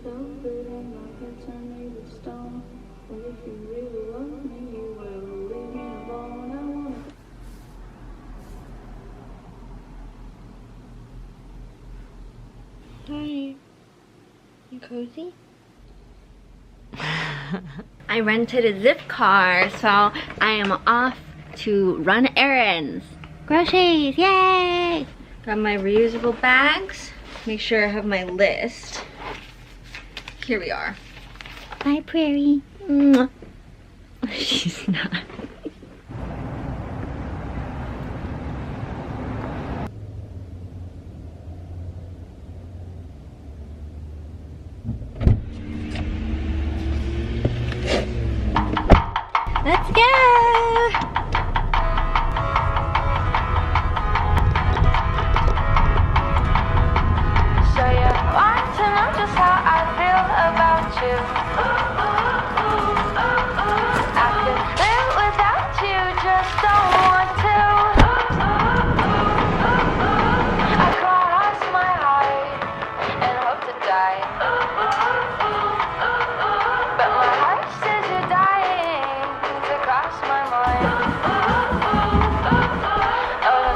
velvet and my hands are made of stone. Well, if you really love me, you will leave me alone. I wanna. Hi. You cozy? I rented a zip car, so I am off to run errands. Groceries, yay! Got my reusable bags. Make sure I have my list. Here we are. Bye, Prairie. Mwah. She's not. Let's go! So you want to know just how I feel about you. I could live without you, just don't want to. I cross my heart and hope to die, but my heart says you're dying to cross my mind. Oh, the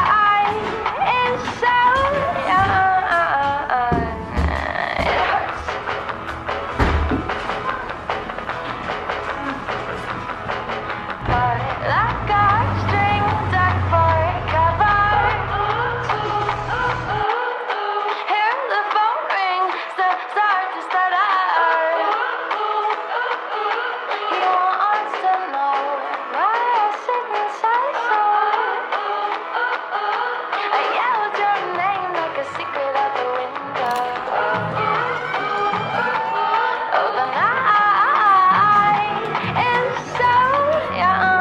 night is so young. It hurts. But like a string stuck for cover. Hear the phone ring, start to stutter. He wants to know why I sit inside so. I yelled your name like a secret out the window. Oh, the night is so young.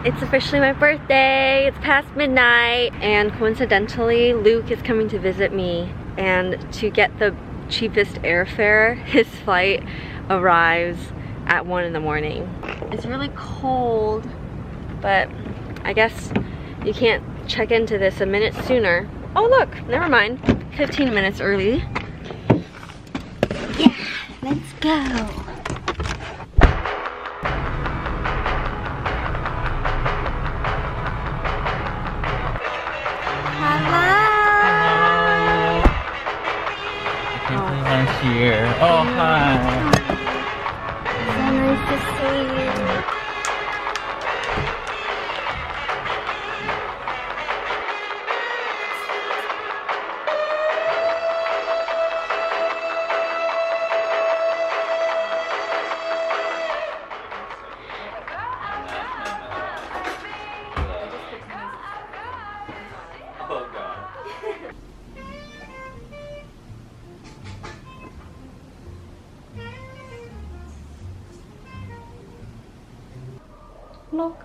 It's officially my birthday. It's past midnight, and coincidentally, Luke is coming to visit me. And to get the cheapest airfare, his flight arrives at 1 in the morning. It's really cold, but I guess you can't check into this a minute sooner. Oh look, never mind. 15 minutes early. Yeah, let's go. Last year. Oh, hi. So nice to see you. Oh, God. Look.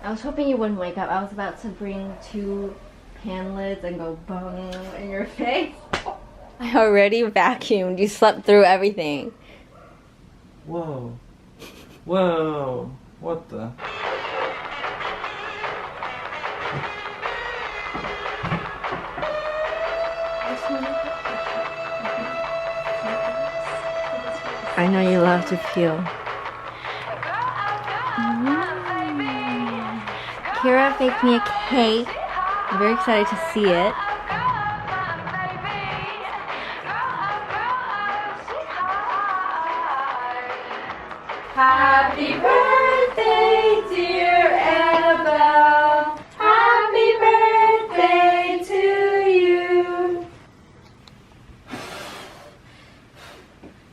I was hoping you wouldn't wake up. I was about to bring 2 pan lids and go bung in your face. I already vacuumed. You slept through everything. Whoa. Whoa. What the? I know you love to peel. Kira baked me a cake. I'm very excited to see it. Happy birthday, dear Annabelle. Happy birthday to you.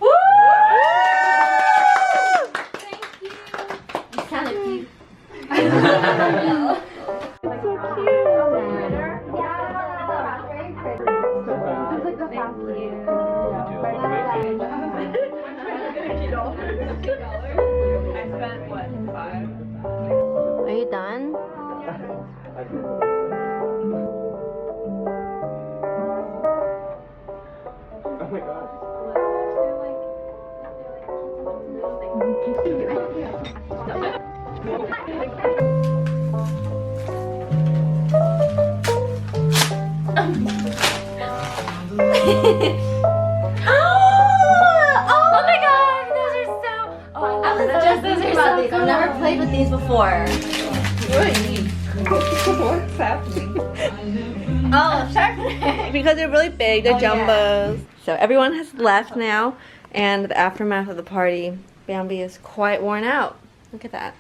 Woo! Thank you. You sounded cute. Are you done? Oh my gosh. Thank you. Oh my god, those are so. Oh, I love those. Those are so cool. I've never played with these before. What's happening? Oh, sharpener. Because they're really big, they're jumbos. Yeah. So everyone has left now, and the aftermath of the party, Bambi is quite worn out. Look at that.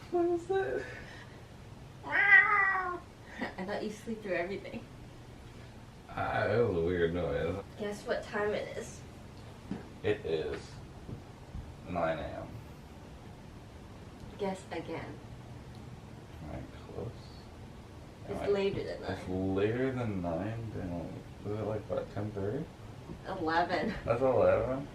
What was that? I thought you sleep through everything. It was a weird noise. Guess what time it is? It is 9 a.m. Guess again. Right, close. It's Right. later than 9. It's later than 9? Then is it like what, 10:30? 11. That's 11?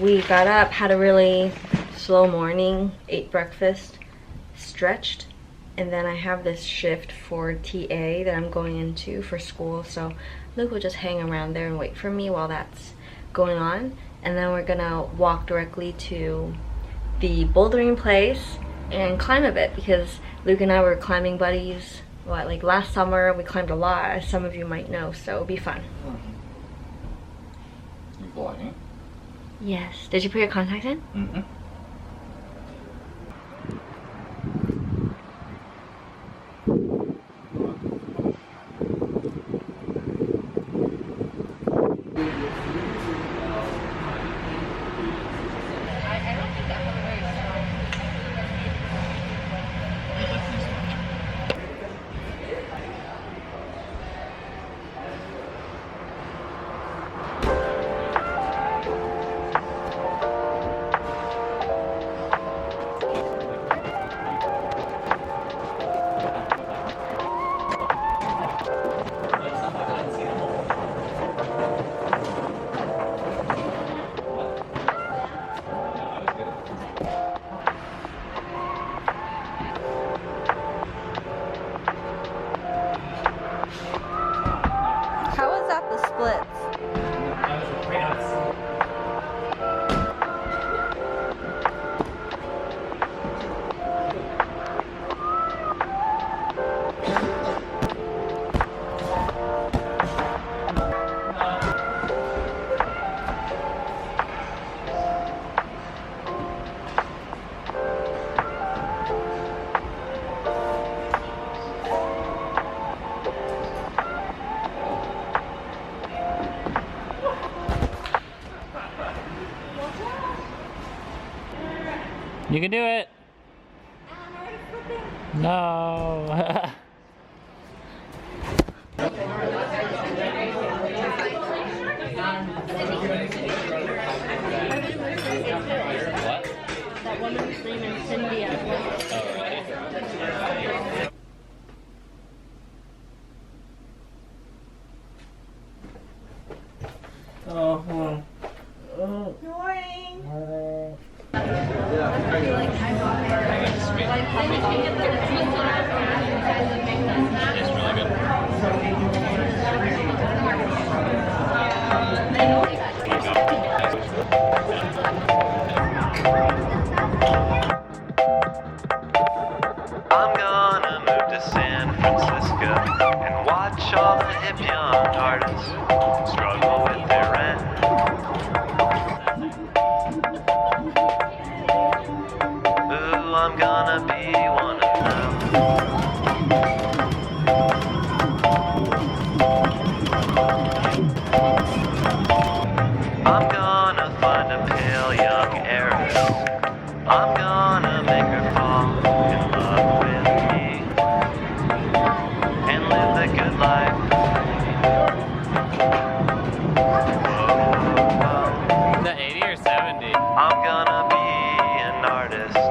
We got up, had a really slow morning, ate breakfast, stretched, and then I have this shift for TA that I'm going into for school, so Luke will just hang around there and wait for me while that's going on, and then we're gonna walk directly to the bouldering place and climb a bit, because Luke and I were climbing buddies, like last summer. We climbed a lot, as some of you might know, so it'll be fun. You vlogging? Yes. Did you put your contacts in? Mm-hmm. How was that, the splits? That was a great You can do it. No. What? That woman's name is Cindy. Oh, well. I'm gonna move to San Francisco and watch all the hip young artists struggle with their rent. Ooh, I'm gonna be one of them. I'm gonna find a pale young heiress. I'm gonna make her fall in love with me and live the good life. Whoa, whoa, whoa. The 80 or 70? I'm gonna be an artist.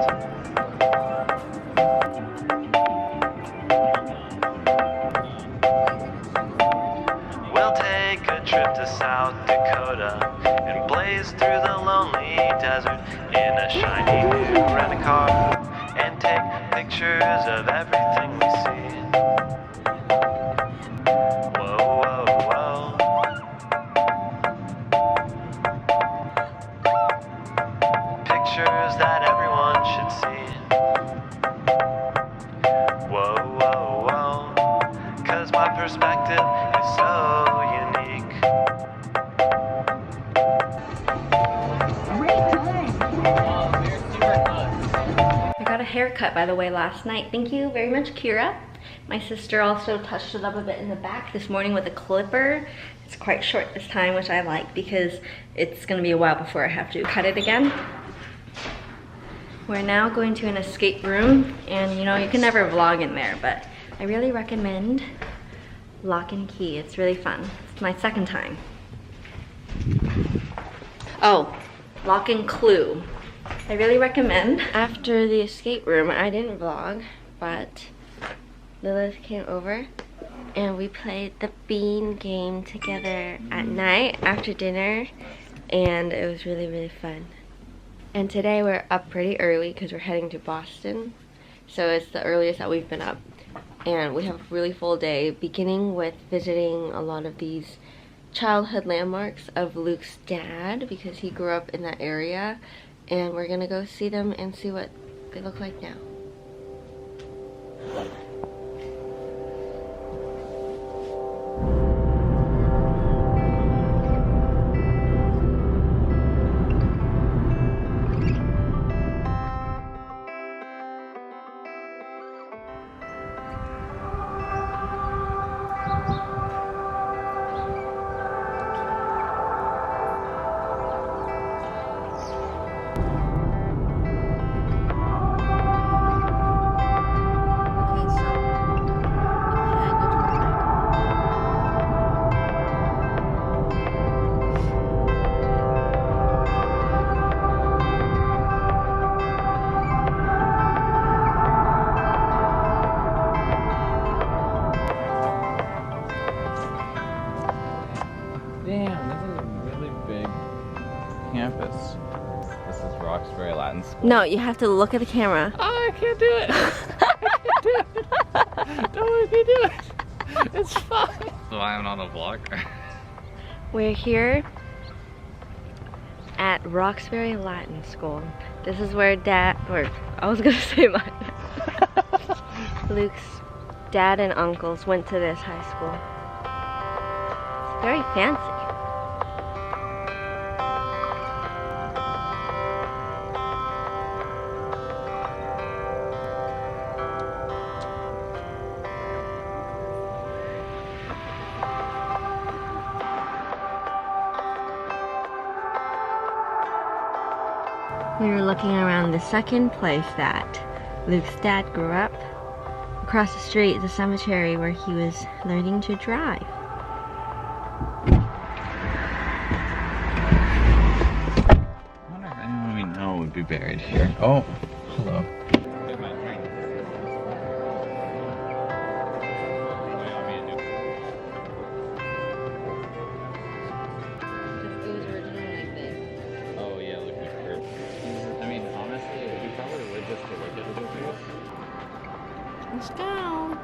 We'll take a trip to South Dakota and blaze through the lonely desert in a shiny new rent-a-car and take pictures of everything we see. Whoa, whoa, whoa. Pictures that everyone should see. Whoa, whoa, whoa. 'Cause my perspective is so unique. I got a haircut, by the way, last night. Thank you very much, Kira. My sister also touched it up a bit in the back this morning with a clipper. It's quite short this time, which I like because it's gonna be a while before I have to cut it again. We're now going to an escape room, and you know, you can never vlog in there, but I really recommend Lock and Key. It's really fun. It's my second time. Oh, Lock and Clue. I really recommend. After the escape room, I didn't vlog, but Lilith came over and we played the bean game together at night after dinner, and it was really, really fun. And today we're up pretty early because we're heading to Boston, so it's the earliest that we've been up. And we have a really full day, beginning with visiting a lot of these childhood landmarks of Luke's dad because he grew up in that area, and we're gonna go see them and see what they look like now. Damn, this is a really big campus. This is Roxbury Latin School. No, you have to look at the camera. Oh, I can't do it. I can't do it. Don't make me do it. It's fine. So I am not a vlogger. We're here at Roxbury Latin School. This is where I was gonna say Luke's dad and uncles went to this high school. It's very fancy. We were looking around the second place that Luke's dad grew up. Across the street is a cemetery where he was learning to drive. I wonder if anyone we know would be buried here. Oh, hello. Oh yeah, look at the curve. I mean, honestly, we probably would just to look at it over here. Let's go.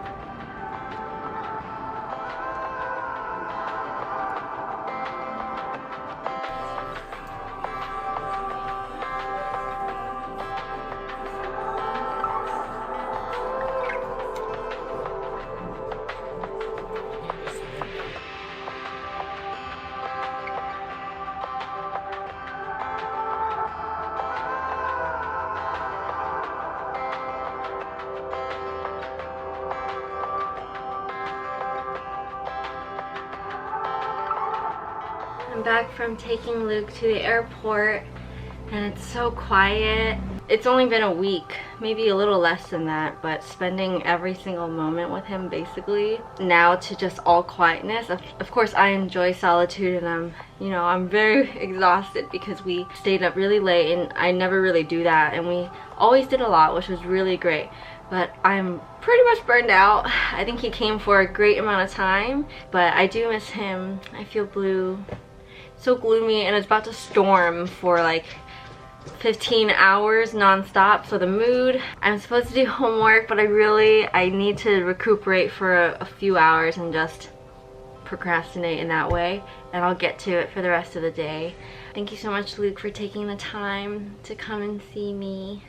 I'm back from taking Luke to the airport and it's so quiet. It's only been a week, maybe a little less than that, but spending every single moment with him basically. Now to just all quietness. Of course I enjoy solitude and I'm very exhausted because we stayed up really late and I never really do that, and we always did a lot, which was really great. But I'm pretty much burned out. I think he came for a great amount of time, but I do miss him. I feel blue. So gloomy, and it's about to storm for like 15 hours non-stop. So the mood, I'm supposed to do homework, but I need to recuperate for a few hours and just procrastinate in that way, and I'll get to it for the rest of the day. Thank you so much, Luke, for taking the time to come and see me.